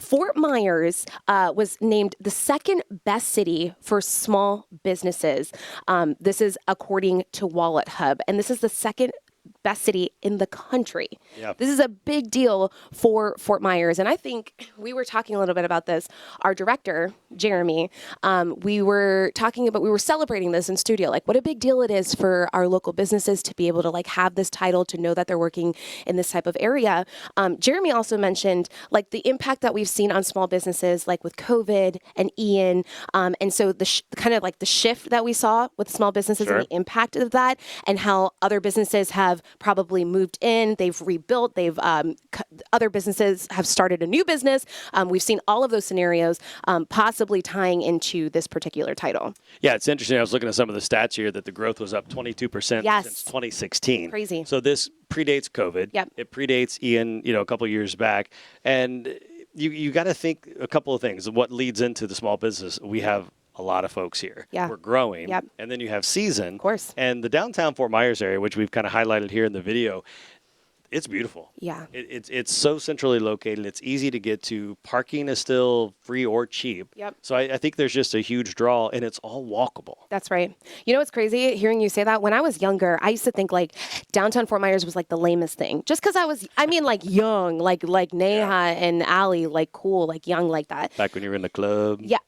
Fort Myers was named the second best city for small businesses. This is according to Wallet Hub, and this is the second best city in the country. Yep. This is a big deal for Fort Myers. And I think we were talking a little bit about this. Our director, Jeremy, we were celebrating this in studio, like what a big deal it is for our local businesses to be able to like have this title, to know that they're working in this type of area. Jeremy also mentioned like the impact that we've seen on small businesses, like with COVID and Ian. And so the kind of like the shift that we saw with small businesses Sure. and the impact of that, and how other businesses have probably moved in, they've rebuilt, other businesses have started a new business. We've seen all of those scenarios possibly tying into this particular title. Yeah, it's interesting. I was looking at some of the stats here that the growth was up 22% Yes. since 2016. Crazy. So this predates COVID. Yep. It predates Ian, a couple of years back. And you got to think a couple of things. What leads into the small business? We have a lot of folks here. Yeah. We're growing. Yep. And then you have season. Of course. And the downtown Fort Myers area, which we've kind of highlighted here in the video, it's beautiful. Yeah. It's so centrally located. It's easy to get to. Parking is still free or cheap. Yep. So I think there's just a huge draw, and it's all walkable. That's right. You know what's crazy? Hearing you say that, when I was younger, I used to think like downtown Fort Myers was like the lamest thing. Just because like young, like Neha and Allie, like cool, like young like that. Back when you were in the club. Yeah.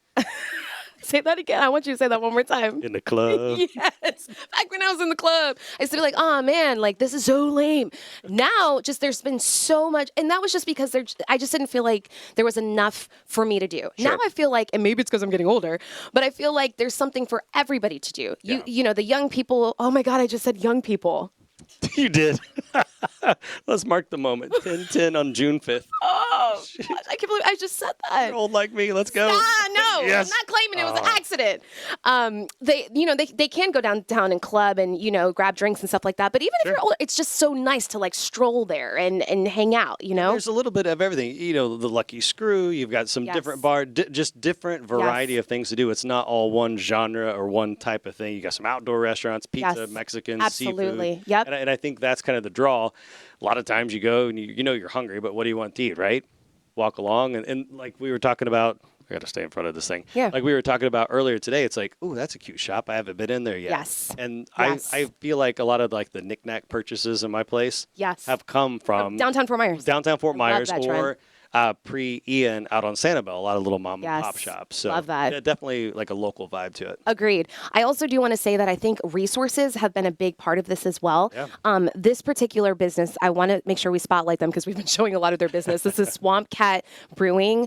Say that again. I want you to say that one more time. In the club. Yes. Back when I was in the club, I used to be like, oh man, like this is so lame. Now, just there's been so much. And that was just because I just didn't feel like there was enough for me to do. Sure. Now I feel like, and maybe it's because I'm getting older, but I feel like there's something for everybody to do. Yeah. You know, the young people, oh my God, I just said young people. You did. Let's mark the moment. 10/10 on June 5th. Oh, gosh, I can't believe I just said that. You're old like me. Let's go. No, Yes. I'm not claiming it was an accident. They can go downtown and club and, grab drinks and stuff like that. But even if you're older, it's just so nice to like stroll there and hang out, There's a little bit of everything. The Lucky Screw. You've got some Yes. different just different variety of things to do. It's not all one genre or one type of thing. You got some outdoor restaurants, pizza, Yes. Mexican, Absolutely. seafood. Yep. And I think that's kind of the draw. A lot of times you go and you're hungry, but what do you want to eat, right? Walk along and like we were talking about. I got to stay in front of this thing. Yeah. Like we were talking about earlier today, it's like, oh, that's a cute shop. I haven't been in there yet. Yes. And Yes. I feel like a lot of like the knickknack purchases in my place Yes. have come from Downtown Fort Myers. downtown Fort I love Myers that or trend. pre-Ian out on Sanibel, a lot of little mom and pop Yes. shops. So Love that. yeah, definitely like a local vibe to it. Agreed. I also do want to say that I think resources have been a big part of this as well. Yeah. This particular business, I want to make sure we spotlight them because we've been showing a lot of their business. This is Swamp Cat Brewing.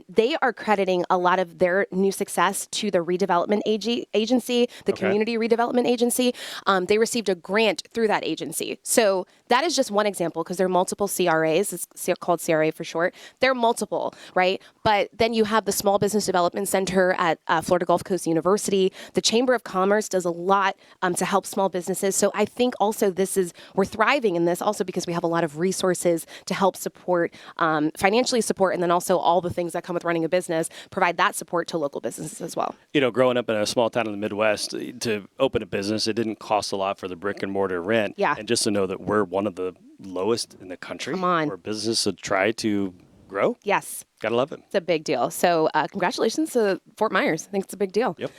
They are crediting a lot of their new success to the redevelopment agency, the community redevelopment agency. They received a grant through that agency. So that is just one example because there are multiple CRAs. It's called CRA for short. There are multiple, right? But then you have the Small Business Development Center at Florida Gulf Coast University. The Chamber of Commerce does a lot to help small businesses. So I think also we're thriving in this also because we have a lot of resources to help support, financially support, and then also all the things that come with running a business, provide that support to local businesses as well. Growing up in a small town in the Midwest, to open a business, it didn't cost a lot for the brick and mortar rent. Yeah. And just to know that we're one of the lowest in the country Come on. where businesses should try to grow. Yes, Gotta love it. it's a big deal. So congratulations to Fort Myers. I think it's a big deal. Yep.